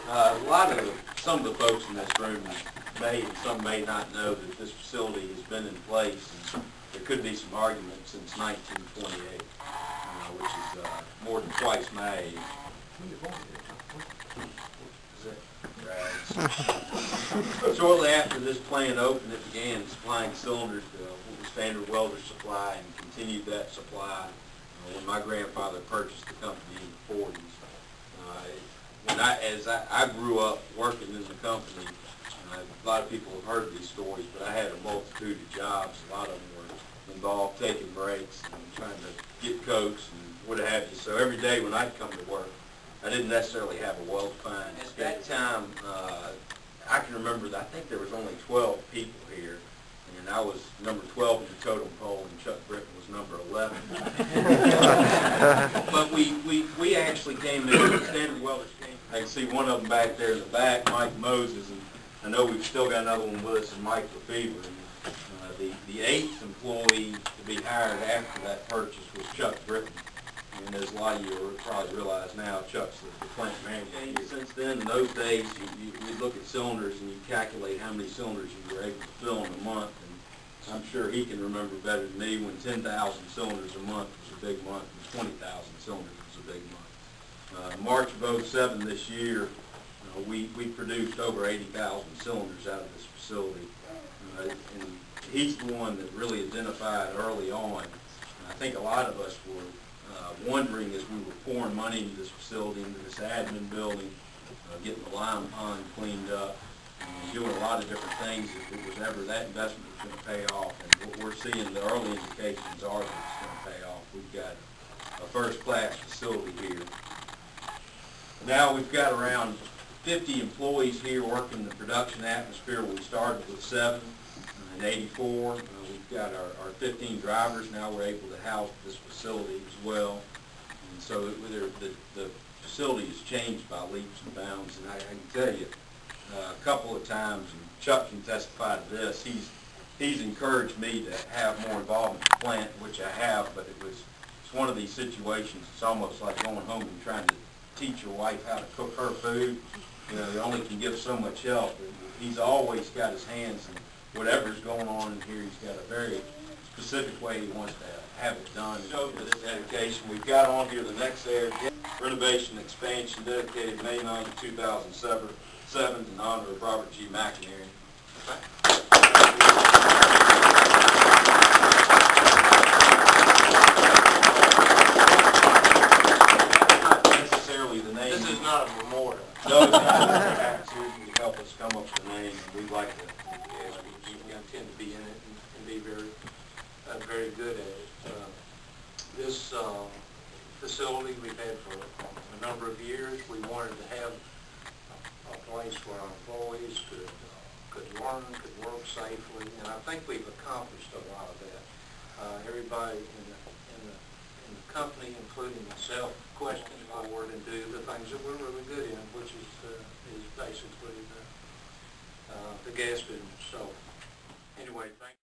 Some of the folks in this room may and some may not know that this facility has been in place, and there could be some argument since 1928, which is more than twice my age. Shortly after this plant opened, it began supplying cylinders to standard welder supply and continued that supply when my grandfather purchased the company in the 40s. As I grew up working in the company, a lot of people have heard these stories, but I had a multitude of jobs. A lot of them were involved taking breaks and trying to get coats and what have you. So every day when I'd come to work, I didn't necessarily have a well-defined schedule. At that time, I can remember that I think there was only 12 people here, and I was number 12 in the totem pole, and Chuck Britton was number 11. But we actually came in, the standard welders came. I can see one of them back there in the back, Mike Moses, and I know we've still got another one with us, and Mike Lefevre. The 8th employee to be hired after that purchase was Chuck Britton. And as a lot of you probably realize now, Chuck's the plant manager. Since then, in those days, you look at cylinders and you calculate how many cylinders you were able to fill in a month. And I'm sure he can remember better than me when 10,000 cylinders a month was a big month and 20,000 cylinders was a big month. March of '07 this year, we produced over 80,000 cylinders out of this facility. And he's the one that really identified early on. I think a lot of us were wondering as we were pouring money into this facility, into this admin building, getting the lime pond cleaned up, doing a lot of different things, if it was ever that investment was going to pay off. And what we're seeing, the early indications are that it's going to pay off. We've got a first-class facility here. Now we've got around 50 employees here working in the production atmosphere. We started with 7 in '84. We've got our 15 drivers. Now we're able to house this facility as well. And so the facility has changed by leaps and bounds. And I can tell you a couple of times, and Chuck can testify to this, he's encouraged me to have more involvement in the plant, which I have, but it's one of these situations, it's almost like going home and trying to teach your wife how to cook her food. You know, you only can give so much help. He's always got his hands in whatever's going on in here. He's got a very specific way he wants to have it done. So for this dedication, we've got on here the nexAir's renovation expansion dedicated May 9, 2007 in honor of Robert McEniry. Not a memorial. No, it's not. Seriously, help us come up with a name, and we'd like to. Yes, we intend to be in it and be very good at it. This facility we've had for a number of years. We wanted to have a place where our employees could learn, could work safely, and I think we've accomplished a lot of that. Everybody in the company, including myself, question forward and do the things that we're really good in, which is basically the gas business. So, anyway, thank you.